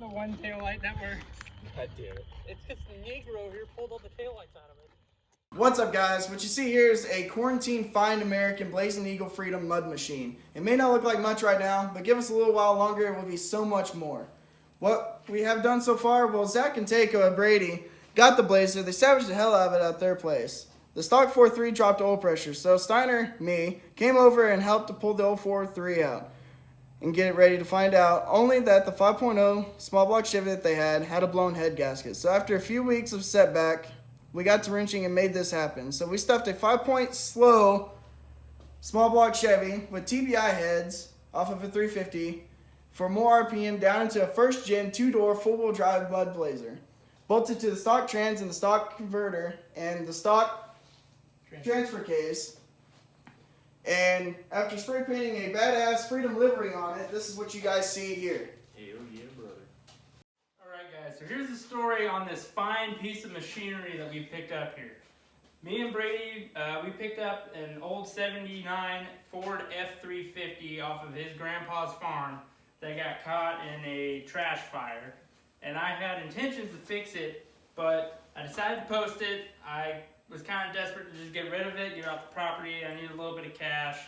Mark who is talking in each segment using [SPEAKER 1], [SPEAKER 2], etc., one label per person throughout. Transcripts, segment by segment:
[SPEAKER 1] the one taillight that works.
[SPEAKER 2] God damn it. It's because the Negro here pulled all the taillights out of it.
[SPEAKER 3] What's up, guys? What you see here is a quarantine Find American Blazing Eagle Freedom mud machine. It may not look like much right now, but give us a little while longer, it will be so much more. What we have done so far, well, Zach and Takeo and Brady got the Blazer. They savaged the hell out of it at their place. The stock 4.3 dropped oil pressure, so Steiner, me, came over and helped to pull the old 4.3 out and get it ready to find out only that the 5.0 small block Chevy that they had a blown head gasket. So after a few weeks of setback, we got to wrenching and made this happen. So we stuffed a 5-point slow small block Chevy with TBI heads off of a 350 for more RPM down into a first gen 2-door four-wheel drive mud Blazer. Bolted to the stock trans and the stock converter and the stock transfer case. And after spray painting a badass Freedom livery on it, this is what you guys see here.
[SPEAKER 2] Hell yeah, brother.
[SPEAKER 1] Alright guys, so here's the story on this fine piece of machinery that we picked up here. Me and Brady, we picked up an old 79 Ford F350 off of his grandpa's farm that got caught in a trash fire. And I had intentions to fix it, but I decided to post it. I was kind of desperate to just get rid of it, get off the property. I needed a little bit of cash.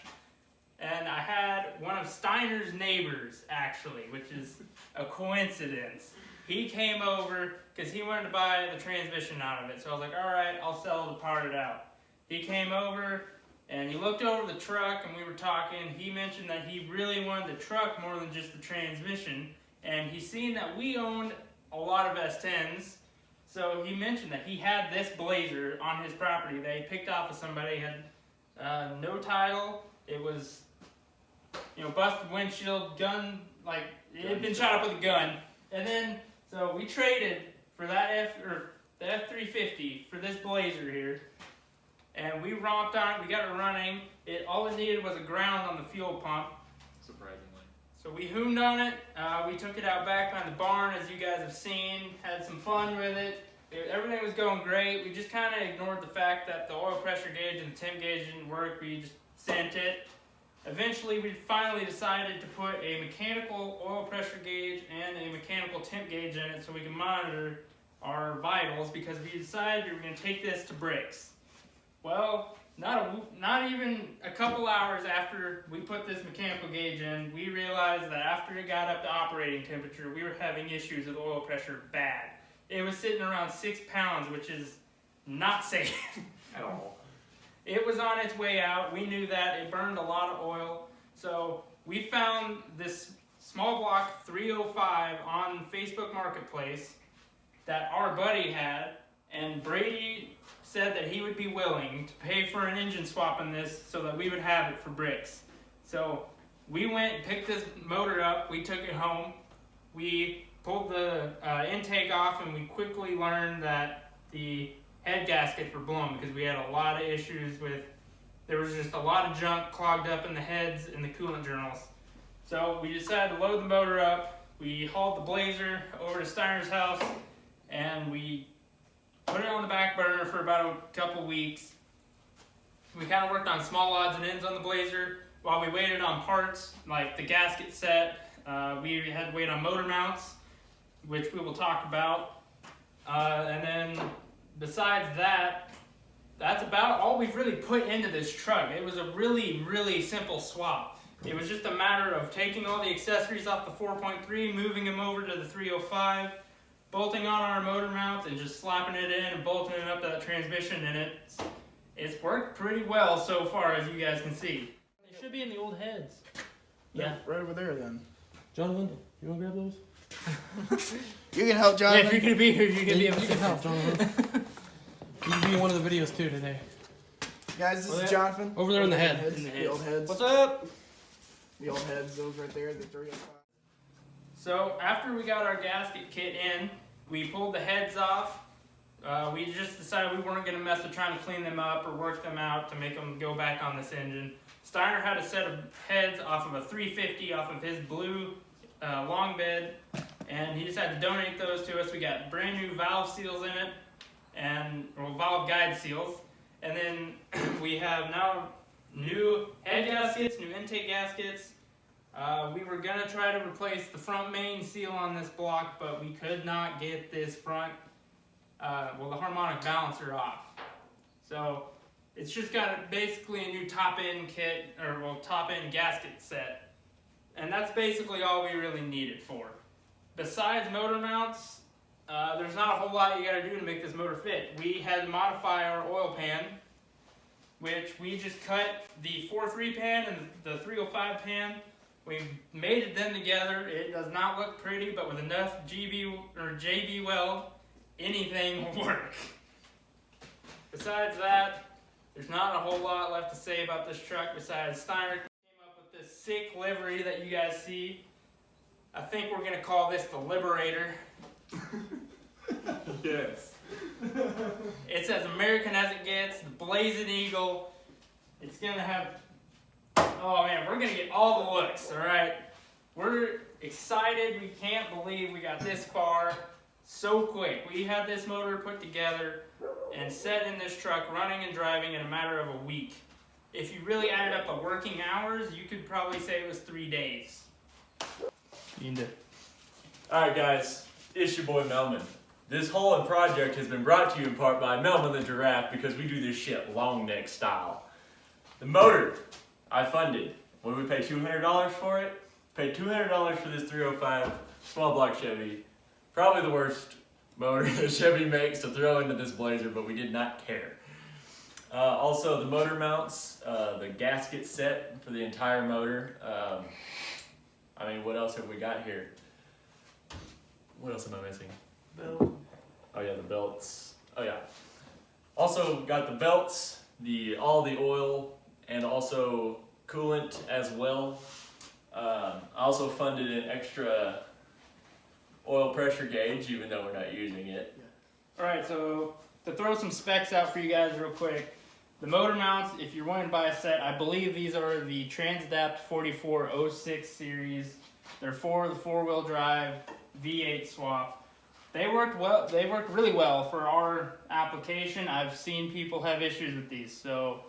[SPEAKER 1] And I had one of Steiner's neighbors, actually, which is a coincidence. He came over because he wanted to buy the transmission out of it. So I was like, all right, I'll sell it to part it out. He came over and he looked over the truck and we were talking. He mentioned that he really wanted the truck more than just the transmission. And he seen that we owned a lot of S10s. So he mentioned that he had this Blazer on his property that he picked off of somebody. Had no title. It was, busted windshield, gun, like it had been shot up with a gun. And then, so we traded for that the F350 for this Blazer here. And we romped on it, we got it running. All it needed was a ground on the fuel pump.
[SPEAKER 2] Surprisingly.
[SPEAKER 1] So we hooned on it. We took it out back on the barn, as you guys have seen. Had some fun with it. Everything was going great. We just kind of ignored the fact that the oil pressure gauge and the temp gauge didn't work. We just sent it. Eventually, we finally decided to put a mechanical oil pressure gauge and a mechanical temp gauge in it so we can monitor our vitals, because we decided we were going to take this to Bricks. Well, not even a couple hours after we put this mechanical gauge in, we realized that after it got up to operating temperature, we were having issues with oil pressure bad. It was sitting around 6 pounds, which is not safe at all. It was on its way out. We knew that. It burned a lot of oil. So we found this small block 305 on Facebook Marketplace that our buddy had, and Brady said that he would be willing to pay for an engine swap on this so that we would have it for Bricks. So we went and picked this motor up. We took it home. We pulled the intake off, and we quickly learned that the head gaskets were blown because we had a lot of issues with, there was just a lot of junk clogged up in the heads and the coolant journals. So we decided to load the motor up. We hauled the Blazer over to Steiner's house, and we put it on the back burner for about a couple weeks. We kind of worked on small odds and ends on the Blazer while we waited on parts like the gasket set. We had to wait on motor mounts, which we will talk about. And then besides that, that's about all we've really put into this truck. It was a really, really simple swap. It was just a matter of taking all the accessories off the 4.3, moving them over to the 305, bolting on our motor mounts, and just slapping it in and bolting it up to that transmission, and it's worked pretty well so far, as you guys can see.
[SPEAKER 2] They should be in the old heads.
[SPEAKER 3] Yeah, right over there then.
[SPEAKER 2] Jonathan, you want to grab those?
[SPEAKER 3] You can help, Jonathan.
[SPEAKER 1] Yeah, if you're going to be here, you're going to be able
[SPEAKER 2] You
[SPEAKER 1] to
[SPEAKER 2] can help, Jonathan. You can be in one of the videos too today.
[SPEAKER 3] Guys, this is Jonathan.
[SPEAKER 2] Over there in the head.
[SPEAKER 3] The old heads.
[SPEAKER 1] What's up?
[SPEAKER 3] The old heads, those right there, the 305.
[SPEAKER 1] So after we got our gasket kit in, we pulled the heads off. We just decided we weren't going to mess with trying to clean them up or work them out to make them go back on this engine. Steiner had a set of heads off of a 350 off of his blue long bed, and he decided to donate those to us. We got brand new valve seals in it, valve guide seals, and then we have now new head gaskets, new intake gaskets, We were gonna try to replace the front main seal on this block, but we could not get this front, the harmonic balancer off. So it's just got basically a new top-end kit, top-end gasket set. And that's basically all we really need it for. Besides motor mounts, there's not a whole lot you gotta do to make this motor fit. We had to modify our oil pan, which we just cut the 4.3 pan and the 305 pan. We made them together. It does not look pretty, but with enough JB weld, anything will work. Besides that, there's not a whole lot left to say about this truck besides Steiner came up with this sick livery that you guys see. I think we're gonna call this the Liberator.
[SPEAKER 4] Yes.
[SPEAKER 1] It's as American as it gets, the Blazing Eagle. It's gonna have, oh man, we're gonna get all the looks, all right? We're excited, we can't believe we got this far so quick. We had this motor put together and set in this truck running and driving in a matter of a week. If you really added up the working hours, you could probably say it was 3 days.
[SPEAKER 4] Alright guys, it's your boy Melman. This whole project has been brought to you in part by Melman the Giraffe because we do this shit long neck style. The motor, I funded. What did we pay, $200 for it? Paid $200 for this 305 small block Chevy. Probably the worst motor that Chevy makes to throw into this Blazer, but we did not care. Also the motor mounts, the gasket set for the entire motor. I mean, what else have we got here? What else am I missing? Belt. Oh yeah, the belts. Oh yeah. Also got the belts, all the oil, and also coolant as well. I also funded an extra oil pressure gauge, even though we're not using it.
[SPEAKER 1] Alright, so to throw some specs out for you guys real quick. The motor mounts, if you're wanting to buy a set, I believe these are the Transdapt 4406 series. They're for the 4-wheel drive V8 swap. They worked well. They worked really well for our application. I've seen people have issues with these, so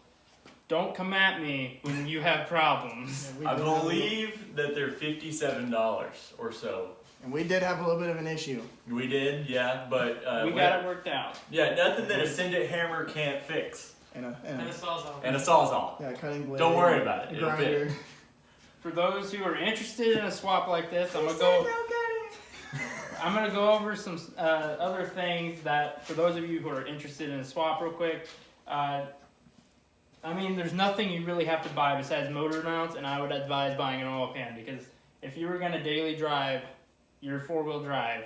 [SPEAKER 1] don't come at me when you have problems.
[SPEAKER 4] I believe that they're $57 or so.
[SPEAKER 3] And we did have a little bit of an issue.
[SPEAKER 4] We did, yeah, but
[SPEAKER 1] we got it worked out.
[SPEAKER 4] Yeah, nothing that a Sendit hammer can't fix.
[SPEAKER 2] And a sawzall.
[SPEAKER 4] And a sawzall.
[SPEAKER 3] Yeah, cutting blade.
[SPEAKER 4] Don't worry about it. It'll
[SPEAKER 3] Grinder.
[SPEAKER 4] fit.
[SPEAKER 1] For those who are interested in a swap like this, I'm gonna go over some other things that, for those of you who are interested in a swap real quick. I mean, there's nothing you really have to buy besides motor mounts, and I would advise buying an oil pan, because if you were gonna daily drive your 4-wheel drive,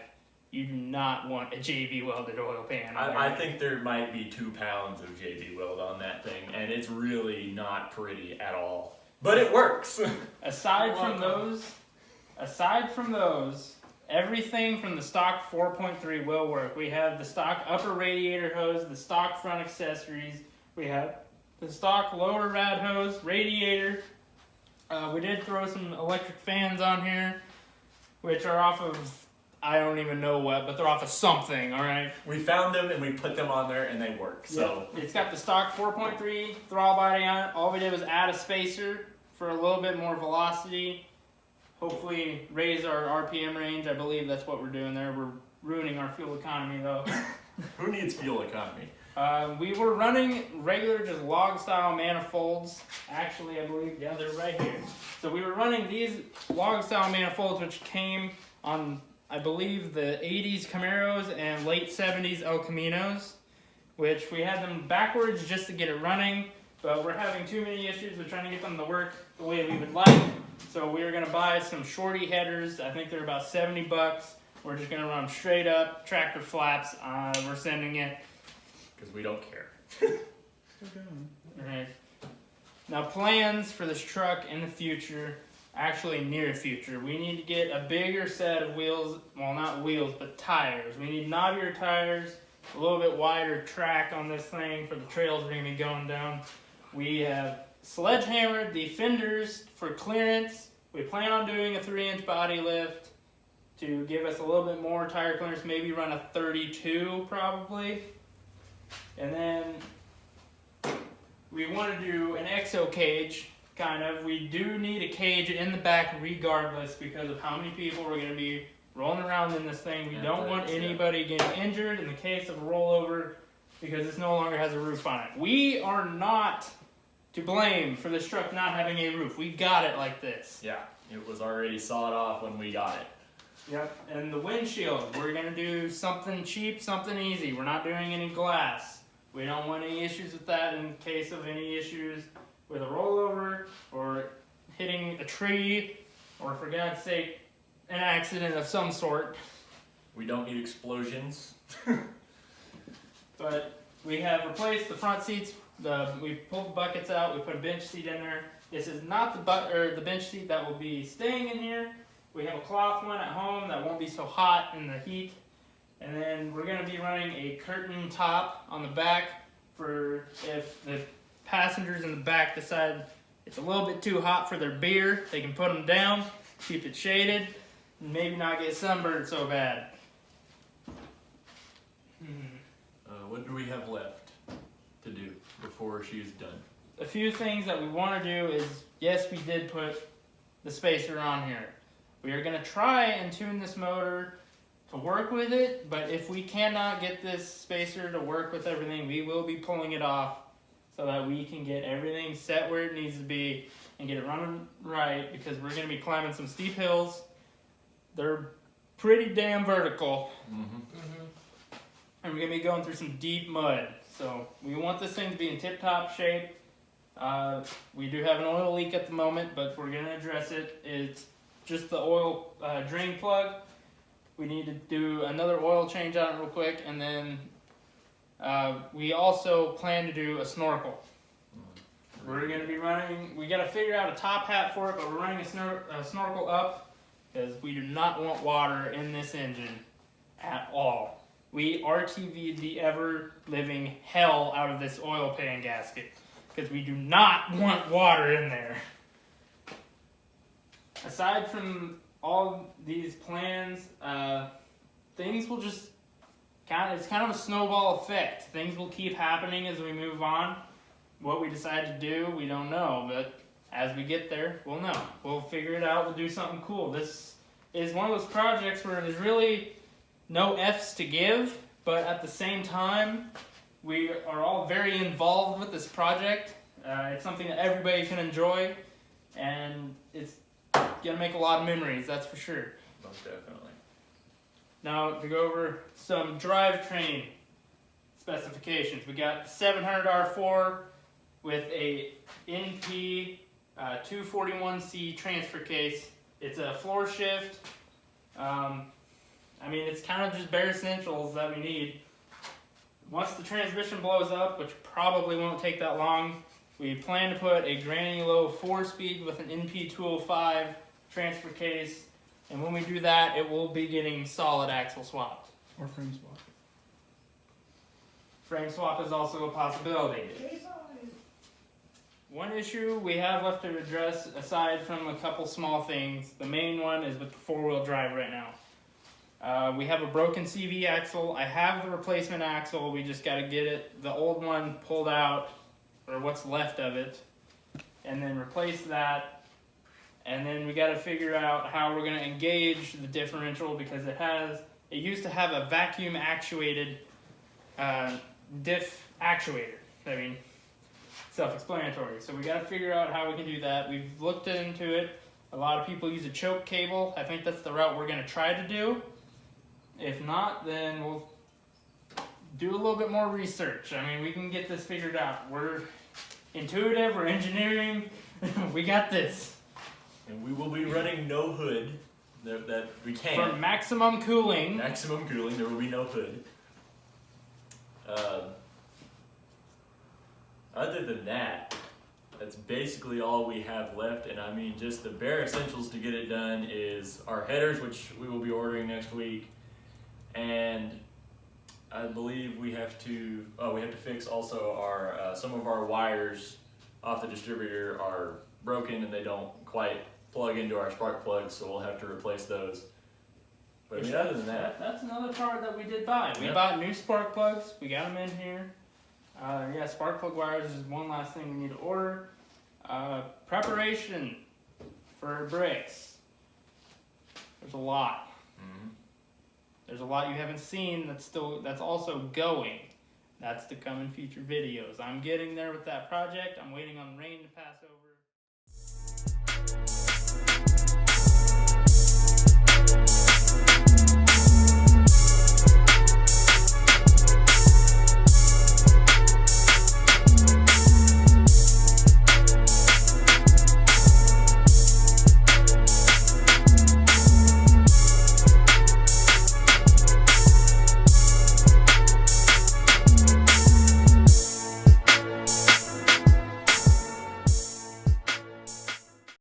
[SPEAKER 1] you do not want a JB welded oil pan.
[SPEAKER 4] I think there might be 2 pounds of JB weld on that thing, and it's really not pretty at all. But it works. Aside from
[SPEAKER 1] those, everything from the stock 4.3 will work. We have the stock upper radiator hose, the stock front accessories. We have the stock lower rad hose, radiator. We did throw some electric fans on here, which are off of, I don't even know what, but they're off of something, all right?
[SPEAKER 4] We found them and we put them on there and they work, so.
[SPEAKER 1] Yep. It's got the stock 4.3 throttle body on it. All we did was add a spacer for a little bit more velocity. Hopefully raise our RPM range. I believe that's what we're doing there. We're ruining our fuel economy though.
[SPEAKER 4] Who needs fuel economy?
[SPEAKER 1] We were running regular, just log style manifolds. Actually, I believe, yeah, they're right here. So we were running these log style manifolds, which came on, I believe, the 80s Camaros and late 70s El Caminos, which we had them backwards just to get it running, but we're having too many issues with trying to get them to work the way we would like. So we were gonna buy some shorty headers. I think they're about $70. We're just gonna run them straight up, tractor flaps. We're sending it.
[SPEAKER 4] Because we don't care.
[SPEAKER 1] Alright. Now plans for this truck in the future, actually near future, we need to get a bigger set of wheels, well not wheels, but tires. We need knobbier tires, a little bit wider track on this thing for the trails we're gonna be going down. We have sledgehammered the fenders for clearance. We plan on doing a 3-inch body lift to give us a little bit more tire clearance, maybe run a 32 probably. And then we want to do an exo cage, kind of. We do need a cage in the back regardless because of how many people we're going to be rolling around in this thing. We don't want anybody getting injured in the case of a rollover because this no longer has a roof on it. We are not to blame for this truck not having a roof. We got it like this.
[SPEAKER 4] Yeah, it was already sawed off when we got it.
[SPEAKER 1] Yep, and the windshield, we're going to do something cheap, something easy. We're not doing any glass. We don't want any issues with that in case of any issues with a rollover or hitting a tree or, for God's sake, an accident of some sort.
[SPEAKER 4] We don't need explosions.
[SPEAKER 1] But we have replaced the front seats. We pulled the buckets out. We put a bench seat in there. This is not the bench seat that will be staying in here. We have a cloth one at home that won't be so hot in the heat. And then we're going to be running a curtain top on the back for if the passengers in the back decide it's a little bit too hot for their beer, they can put them down, keep it shaded, and maybe not get sunburned so bad.
[SPEAKER 4] What do we have left to do before she's done?
[SPEAKER 1] A few things that we want to do is, yes, we did put the spacer on here. We are going to try and tune this motor to work with it, but if we cannot get this spacer to work with everything, we will be pulling it off so that we can get everything set where it needs to be and get it running right, because we're going to be climbing some steep hills. They're pretty damn vertical. And we're going to be going through some deep mud. So we want this thing to be in tip-top shape. We do have an oil leak at the moment, but we're going to address it. It's just the oil drain plug. We need to do another oil change on it real quick, and then we also plan to do a snorkel. We're going to be running, we got to figure out a top hat for it, but we're running a snorkel up because we do not want water in this engine at all. We RTV'd the ever-living hell out of this oil pan gasket because we do not want water in there. Aside from all these plans, things will just it's kind of a snowball effect. Things will keep happening as we move on. What we decide to do, we don't know, but as we get there, we'll know. We'll figure it out. We'll do something cool. This is one of those projects where there's really no F's to give, but at the same time, we are all very involved with this project. It's something that everybody can enjoy, and it's gonna make a lot of memories, that's for sure.
[SPEAKER 4] Most definitely.
[SPEAKER 1] Now, to go over some drivetrain specifications. We got 700 R4 with a NP 241C transfer case. It's a floor shift. I mean, it's kind of just bare essentials that we need. Once the transmission blows up, which probably won't take that long, we plan to put a Granny Low 4-speed with an NP 205 transfer case. And when we do that, it will be getting solid axle swapped.
[SPEAKER 3] Or frame swap.
[SPEAKER 1] Frame swap is also a possibility. One issue we have left to address, aside from a couple small things, the main one is with the 4-wheel drive right now. We have a broken CV axle. I have the replacement axle. We just got to get the old one pulled out, or what's left of it, and then replace that. And then we got to figure out how we're going to engage the differential, because it used to have a vacuum actuated diff actuator. I mean, self-explanatory. So we got to figure out how we can do that. We've looked into it. A lot of people use a choke cable. I think that's the route we're going to try to do. If not, then we'll do a little bit more research. I mean, we can get this figured out. We're intuitive, we're engineering, we got this.
[SPEAKER 4] And we will be running no hood, that we can.
[SPEAKER 1] For maximum cooling.
[SPEAKER 4] Maximum cooling, there will be no hood. Other than that, that's basically all we have left, and I mean, just the bare essentials to get it done is our headers, which we will be ordering next week, and I believe we have to fix also our some of our wires off the distributor are broken and they don't quite plug into our spark plugs, so we'll have to replace those. But I mean, other than that,
[SPEAKER 1] that's another part that we did buy. We
[SPEAKER 4] Yep.
[SPEAKER 1] bought new spark plugs. We got them in here. Yeah, spark plug wires is one last thing we need to order. Preparation for brakes. There's a lot. There's a lot you haven't seen that's also going. That's to come in future videos. I'm getting there with that project. I'm waiting on rain to pass over.